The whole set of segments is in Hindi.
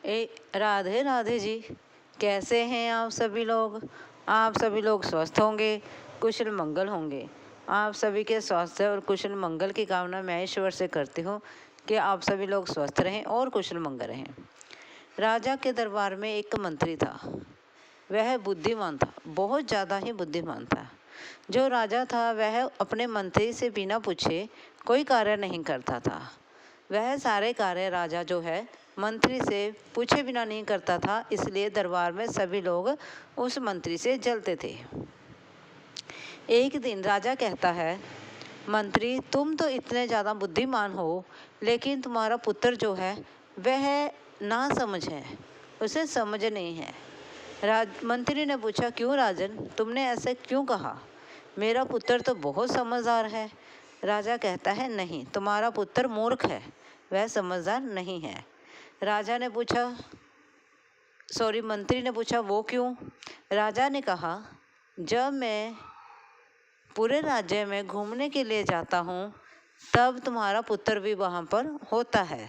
राधे राधे जी। कैसे हैं आप सभी लोग? आप सभी लोग स्वस्थ होंगे, कुशल मंगल होंगे। आप सभी के स्वास्थ्य और कुशल मंगल की कामना मैं ईश्वर से करती हूँ कि आप सभी लोग स्वस्थ रहें और कुशल मंगल रहें। राजा के दरबार में एक मंत्री था। वह बुद्धिमान था, बहुत ज़्यादा ही बुद्धिमान था। जो राजा था वह अपने मंत्री से बिना पूछे कोई कार्य नहीं करता था। वह सारे कार्य राजा जो है मंत्री से पूछे बिना नहीं करता था, इसलिए दरबार में सभी लोग उस मंत्री से जलते थे। एक दिन राजा कहता है, मंत्री तुम तो इतने ज़्यादा बुद्धिमान हो, लेकिन तुम्हारा पुत्र जो है वह ना समझ है, उसे समझ नहीं है। मंत्री ने पूछा, क्यों राजन, तुमने ऐसे क्यों कहा? मेरा पुत्र तो बहुत समझदार है। राजा कहता है, नहीं, तुम्हारा पुत्र मूर्ख है, वह समझदार नहीं है। राजा ने पूछा, मंत्री ने पूछा, वो क्यों? राजा ने कहा, जब मैं पूरे राज्य में घूमने के लिए जाता हूँ तब तुम्हारा पुत्र भी वहाँ पर होता है।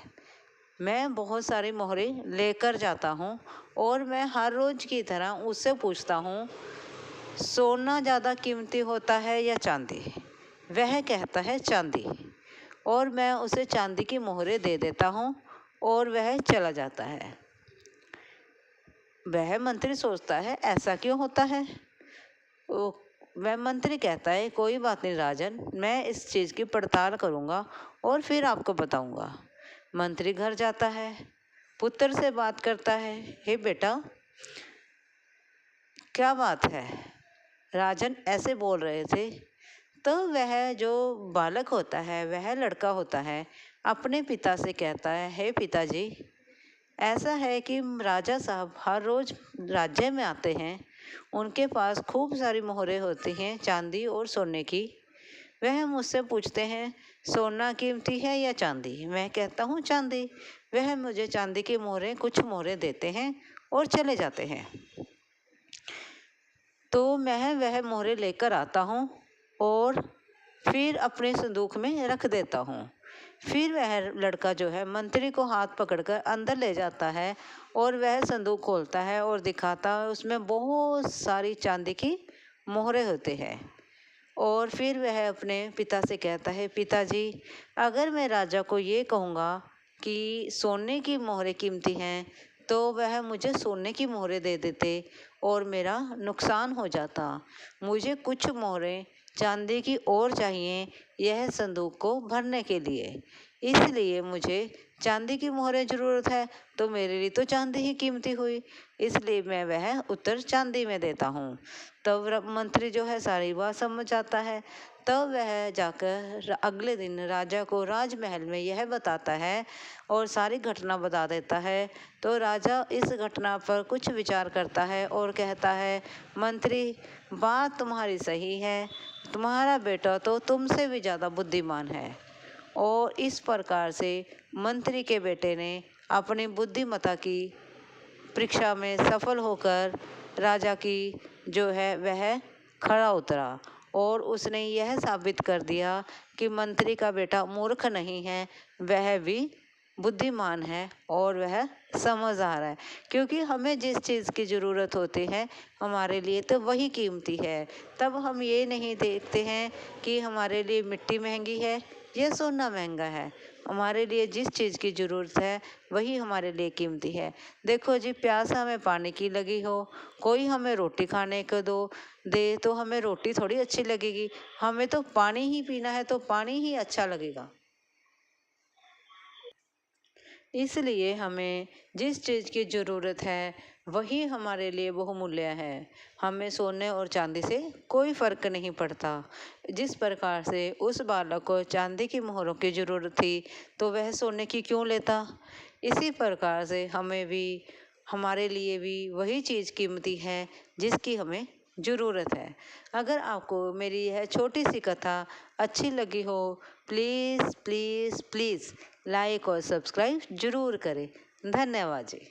मैं बहुत सारी मोहरें लेकर जाता हूँ और मैं हर रोज की तरह उससे पूछता हूँ, सोना ज़्यादा कीमती होता है या चांदी? वह कहता है चांदी, और मैं उसे चांदी की मोहरें दे देता हूँ और वह चला जाता है। वह मंत्री सोचता है, ऐसा क्यों होता है? वह मंत्री कहता है, कोई बात नहीं राजन, मैं इस चीज़ की पड़ताल करूँगा और फिर आपको बताऊँगा। मंत्री घर जाता है, पुत्र से बात करता है, हे बेटा, क्या बात है? राजन ऐसे बोल रहे थे। तो वह जो बालक होता है, वह लड़का होता है, अपने पिता से कहता है, हे पिताजी, ऐसा है कि राजा साहब हर रोज राज्य में आते हैं, उनके पास खूब सारी मोहरें होती हैं चांदी और सोने की। वह मुझसे पूछते हैं, सोना कीमती है या चांदी? मैं कहता हूँ चांदी। वह मुझे चांदी की मोहरें, कुछ मोहरें देते हैं और चले जाते हैं। तो मैं वह मोहरें लेकर आता हूँ और फिर अपने संदूक में रख देता हूँ। फिर वह लड़का जो है मंत्री को हाथ पकड़कर अंदर ले जाता है और वह संदूक खोलता है और दिखाता है, उसमें बहुत सारी चांदी की मोहरें होते हैं। और फिर वह अपने पिता से कहता है, पिताजी, अगर मैं राजा को ये कहूँगा कि सोने की मोहरें कीमती हैं तो वह मुझे सोने की मोहरें दे देते और मेरा नुकसान हो जाता। मुझे कुछ मोहरें चांदी की और चाहिए यह संदूक को भरने के लिए, इसलिए मुझे चांदी की मोहरें ज़रूरत है, तो मेरे लिए तो चांदी ही कीमती हुई, इसलिए मैं वह उत्तर चांदी में देता हूँ। तब मंत्री जो है सारी बात समझ आता है। तब वह जाकर अगले दिन राजा को राजमहल में यह बताता है और सारी घटना बता देता है। तो राजा इस घटना पर कुछ विचार करता है और कहता है, मंत्री, बात तुम्हारी सही है, तुम्हारा बेटा तो तुमसे भी ज़्यादा बुद्धिमान है। और इस प्रकार से मंत्री के बेटे ने अपनी बुद्धिमत्ता की परीक्षा में सफल होकर राजा की जो है वह खरा उतरा और उसने यह साबित कर दिया कि मंत्री का बेटा मूर्ख नहीं है, वह भी बुद्धिमान है और वह समझदार है। क्योंकि हमें जिस चीज़ की ज़रूरत होती है हमारे लिए तो वही कीमती है। तब हम ये नहीं देखते हैं कि हमारे लिए मिट्टी महंगी है या सोना महंगा है। हमारे लिए जिस चीज़ की ज़रूरत है वही हमारे लिए कीमती है। देखो जी, प्यास हमें पानी की लगी हो, कोई हमें रोटी खाने को दे तो हमें रोटी थोड़ी अच्छी लगेगी, हमें तो पानी ही पीना है तो पानी ही अच्छा लगेगा। इसलिए हमें जिस चीज़ की ज़रूरत है वही हमारे लिए बहुमूल्य है। हमें सोने और चांदी से कोई फ़र्क नहीं पड़ता। जिस प्रकार से उस बालक को चांदी की मोहरों की ज़रूरत थी तो वह सोने की क्यों लेता? इसी प्रकार से हमें भी, हमारे लिए भी वही चीज़ कीमती है जिसकी हमें ज़रूरत है। अगर आपको मेरी यह छोटी सी कथा अच्छी लगी हो, प्लीज़ प्लीज़ प्लीज़ लाइक और सब्सक्राइब ज़रूर करें। धन्यवाद जी।